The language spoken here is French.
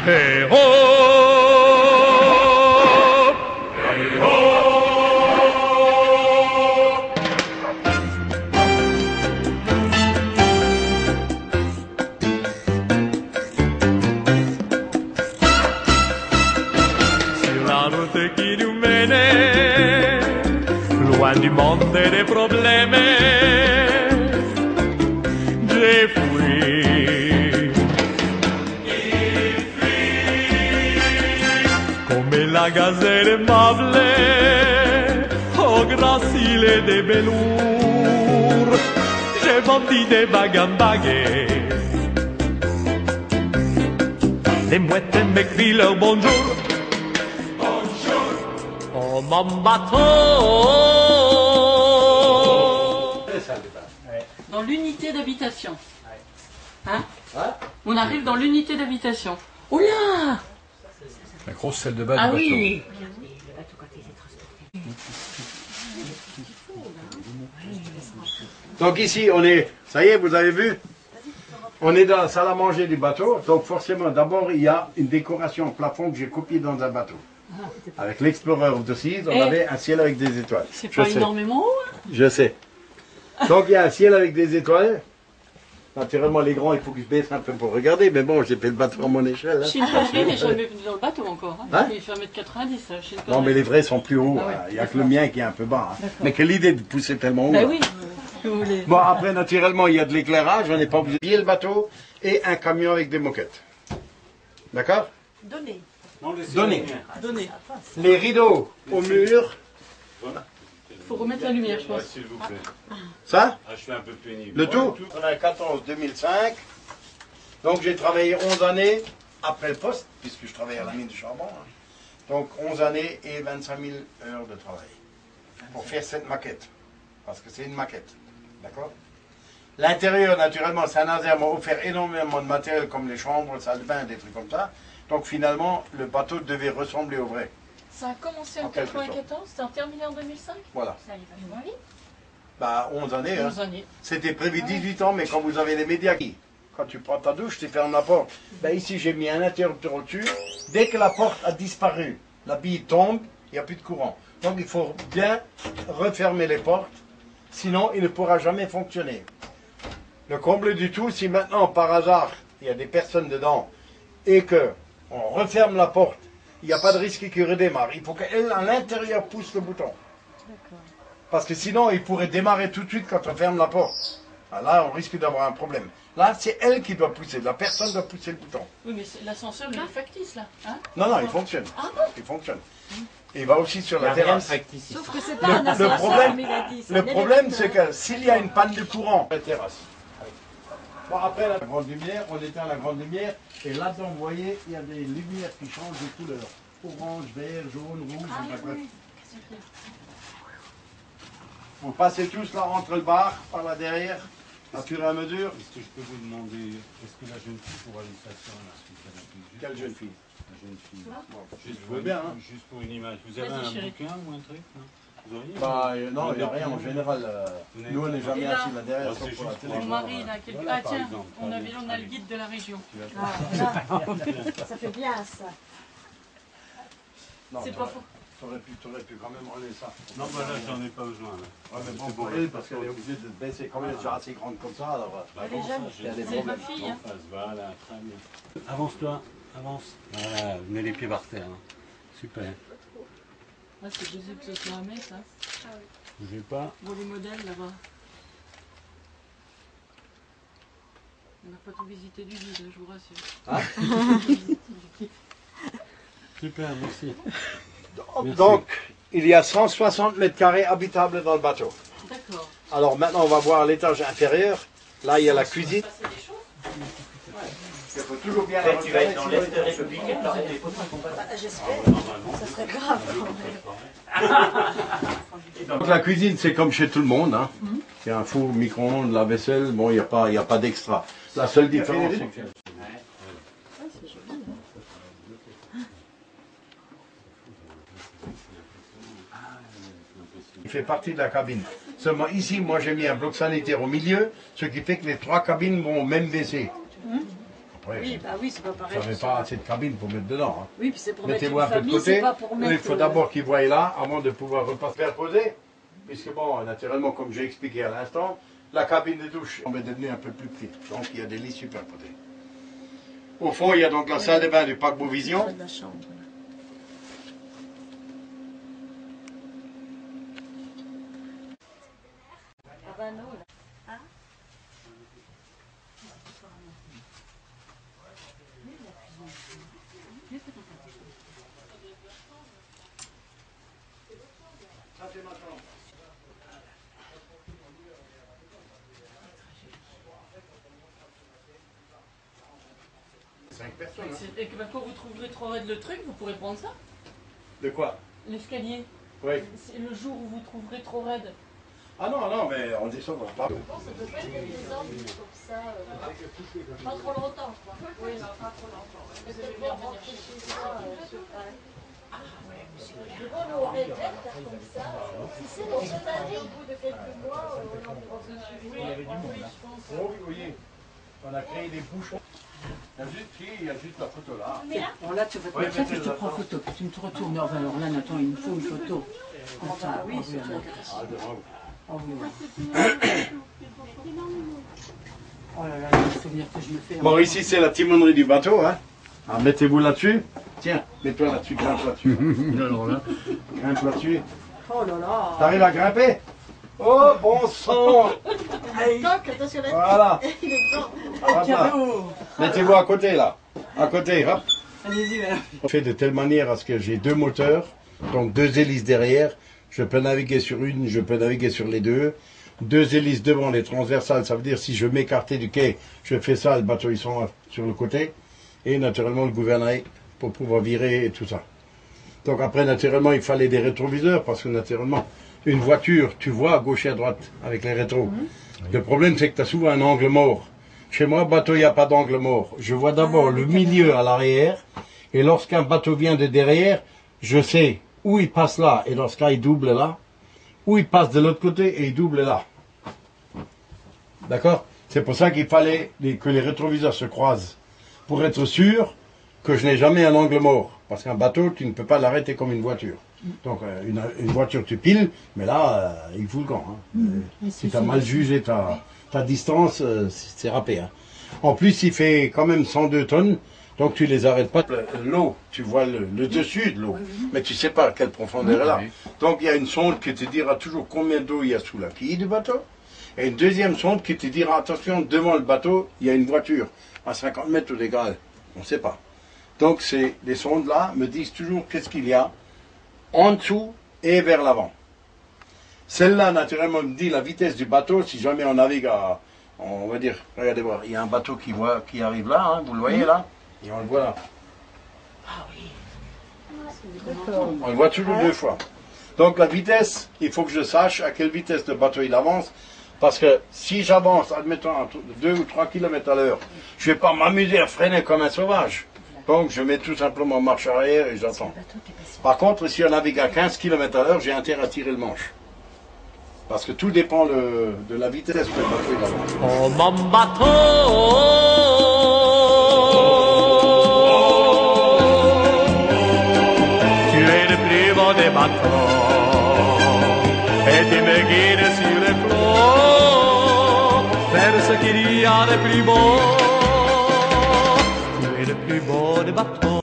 Hey ho! Hey ho! Sur la route qui nous menait, loin du monde et des problèmes, j'ai fui. La gazelle aimable, au gracile des velours, j'ai vendu des bagues en bagues. Les mouettes m'écrient leur bonjour. Bonjour. Oh mon bateau. Dans l'unité d'habitation. Hein? On arrive dans l'unité d'habitation. Oh là! La grosse salle de bain Ah du bateau. oui. Donc ici, on est, ça y est, vous avez vu? On est dans la salle à manger du bateau. Donc forcément, d'abord, il y a une décoration plafond que j'ai copiée dans un bateau. Avec l'Explorer of the Seas, on avait un ciel avec des étoiles. C'est pas énormément haut, hein? Je sais. Donc il y a un ciel avec des étoiles. Naturellement, les grands, il faut que je baisse un peu pour regarder, mais bon, j'ai fait le bateau à mon échelle. Hein. Chine-Connerie n'est jamais venu dans le bateau encore. Hein? Hein? Il fait 1m90. Non, mais les vrais sont plus hauts. Ah ouais, hein. Il n'y a que le mien qui est un peu bas. Hein. Mais quelle idée de pousser tellement haut. Bah hein. oui, que vous voulez. Bon, après, naturellement, il y a de l'éclairage, on n'est pas obligé de piller le bateau, et un camion avec des moquettes. D'accord? Donnez. Donnez. Donnez. Les rideaux au mur. Il faut remettre la lumière, je pense. S'il vous plaît. Ça? Ah, je suis un peu pénible. Le tout? On a 14-2005. Donc j'ai travaillé 11 années après le poste, puisque je travaillais à la mine de charbon. Hein. Donc 11 années et 25 000 heures de travail pour faire cette maquette. Parce que c'est une maquette. D'accord? L'intérieur, naturellement, Saint-Nazaire m'a offert énormément de matériel comme les chambres, salle de bain, des trucs comme ça. Donc finalement, le bateau devait ressembler au vrai. Ça a commencé en En quelque 94, c'est terminé en 2005. Voilà. Ça allait vachement vite. Bah 11 années. 11 Hein. années. C'était prévu 18 ans, mais quand vous avez les médias qui... Quand tu prends ta douche, tu fermes la porte. Ben ici, j'ai mis un interrupteur au-dessus. Dès que la porte a disparu, la bille tombe, il n'y a plus de courant. Donc il faut bien refermer les portes, sinon il ne pourra jamais fonctionner. Le comble du tout, si maintenant, par hasard, il y a des personnes dedans, et que on referme la porte, il n'y a pas de risque qu'il redémarre. Il faut qu'elle, à l'intérieur, pousse le bouton. Parce que sinon, il pourrait démarrer tout de suite quand on ferme la porte. Ah, là, on risque d'avoir un problème. Là, c'est elle qui doit pousser. La personne doit pousser le bouton. Oui, mais l'ascenseur, il est factice, là. Hein? Non, non, il fonctionne. Il fonctionne. Et il va aussi sur la terrasse. Sauf que c'est pas un ascenseur, problème- mais il a dit, c'est Le un problème, c'est électeur. que s'il y a une panne de courant, la terrasse. Bon, après la grande lumière, on éteint la grande lumière. Et là-dedans, vous voyez, il y a des lumières qui changent de couleur. Orange, vert, jaune, rouge, enfin, bref. Vous passez tous là entre le bar, par là derrière, à fur et à mesure. Est-ce que je peux vous demander, est-ce que la jeune fille pourra nous s'asseoir là s'il vous plaît, juste Quelle jeune fille? La jeune fille. Je veux bien, hein. Juste pour une image. Vous avez Vas-y, un chérie. bouquin ou un truc, non? Vous auriez Bah non, il n'y a rien en général. Nous, on n'est jamais Et là assis là derrière, Ah, sauf c'est pour la juste télé. Mon mari, là, quelque... Voilà, Ah par tiens, exemple. on a le guide de la région. Ça fait bien ça. Non, C'est pas faux. t'aurais pu quand même enlever ça. Non, bah là, j'en ai pas besoin. Là. Ouais, mais bon, C'est pour bon, elle, là, parce qu'elle est obligée de se baisser quand même, elle est déjà assez grande comme ça, alors... Bah, Elle est bon, jeune. ça, j'ai- Il y a des C'est ma problèmes. fille, En hein. face, voilà, très bien. Avance-toi, avance. Voilà, mets les pieds par terre. Hein. Super. Ah, c'est Jésus que ce soit un mec, ça. Bougez pas. Bon, les modèles, là-bas. On n'a pas tout visité du guide, je vous rassure. Super, merci. Merci. Donc, il y a 160 mètres carrés habitables dans le bateau. D'accord. Alors maintenant, on va voir l'étage inférieur. Là, il y a la cuisine. Passer des choses. Il faut toujours bien Tu vas être dans l'Est républicain, alors il faut J'espère. Ça serait grave. Donc la cuisine, c'est comme chez tout le monde. Hein. Il y a un four, micro-ondes, la vaisselle. Bon, il n'y a pas d'extra. La seule différence, c'est que... Il fait partie de la cabine. Seulement ici, moi j'ai mis un bloc sanitaire au milieu, ce qui fait que les trois cabines vont au même WC. Oui, bah oui, c'est pas pareil. Ça n'avait pas assez de cabine pour mettre dedans. Hein. Oui, puis c'est pour mettre Mettez-vous une un peu de famille, côté. c'est pas pour mettre... Il faut d'abord qu'ils voient là, avant de pouvoir repasser. Faire poser, puisque bon, naturellement, comme j'ai expliqué à l'instant, la cabine de douche est devenue un peu plus petite. Donc il y a des lits superposés. Au fond, il y a donc la salle de bain du paquebot Vision. de la chambre. Ah bah non, là. Hein? Ça, c'est ma chambre. Cinq personnes. Hein. Et que quand vous trouverez trop raide le truc, vous pourrez prendre ça? De quoi? L'escalier. Oui. C'est le jour où vous trouverez trop raide. Ah non, non, mais on descendra pas. Bon, ça peut pas être des hommes comme ça, pas trop longtemps, quoi. Oui, non, pas trop longtemps. Peut-être bien rentrer chez soi, c'est bon, nous, on rêverait de faire comme ça. Si c'est dans ce année, au bout de quelques mois, on en pourra se suivre. Oui, je pense. Oh oui, oui. On a créé des bouchons. Il y a juste la photo là. Alors là, tu vas te Ouais, mettre ça, puis je mettez-le te prends photo. Puis tu me te retournes. Enfin, alors là, Nathan, il me faut une photo. Bah oui, c'est bien. Ah, de bravo. Oh oui, ouais. Oh là là, les souvenirs que je me fais. Bon, ici c'est la timonerie du bateau. Hein. Alors, mettez-vous là-dessus. Tiens, mets-toi là-dessus, grimpe là-dessus. Grimpe là-dessus. Oh là là. T'arrives à grimper? Oh, bon sang! Toc, attention là. Voilà. Il est grand. Hop là. Mettez-vous à côté là. À côté, hop. Allez-y, voilà. On fait de telle manière à ce que j'ai deux moteurs, donc deux hélices derrière. Je peux naviguer sur une, je peux naviguer sur les deux. Deux hélices devant, les transversales, ça veut dire si je m'écartais du quai, je fais ça, le bateau ils sont sur le côté. Et naturellement le gouvernail pour pouvoir virer et tout ça. Donc après naturellement il fallait des rétroviseurs parce que naturellement une voiture tu vois à gauche et à droite avec les rétros. Le problème c'est que tu as souvent un angle mort. Chez moi bateau il n'y a pas d'angle mort. Je vois d'abord le milieu à l'arrière et lorsqu'un bateau vient de derrière, je sais où il passe là et dans ce cas il double là. Ou il passe de l'autre côté et il double là. D'accord? C'est pour ça qu'il fallait que les rétroviseurs se croisent. Pour être sûr que je n'ai jamais un angle mort. Parce qu'un bateau, tu ne peux pas l'arrêter comme une voiture. Donc une voiture, tu piles, mais là, il fout le camp. Hein. Si tu as mal jugé ta distance, c'est râpé. Hein. En plus, il fait quand même 102 tonnes. Donc tu les arrêtes pas. L'eau, tu vois le dessus de l'eau, mais tu sais pas à quelle profondeur elle est là. Donc il y a une sonde qui te dira toujours combien d'eau il y a sous la quille du bateau. Et une deuxième sonde qui te dira attention, devant le bateau, il y a une voiture à 50 mètres au dégradé. On ne sait pas. Donc les sondes là me disent toujours qu'est-ce qu'il y a en dessous et vers l'avant. Celle-là, naturellement, me dit la vitesse du bateau si jamais on navigue à, on va dire, regardez voir, il y a un bateau qui arrive là, hein, vous le voyez là. Et on le voit là. Ah oui. On le voit toujours deux fois. Donc la vitesse, il faut que je sache à quelle vitesse le bateau il avance. Parce que si j'avance, admettons, à 2 ou 3 km à l'heure, je ne vais pas m'amuser à freiner comme un sauvage. Donc je mets tout simplement marche arrière et j'attends. Par contre, si on navigue à 15 km à l'heure, j'ai intérêt à tirer le manche. Parce que tout dépend de la vitesse que le bateau il avance. Oh mon bateau, tu es le plus beau des bateaux et tu me guides sur les flots vers ce qu'il y a de plus beau. Tu es le plus beau des bateaux.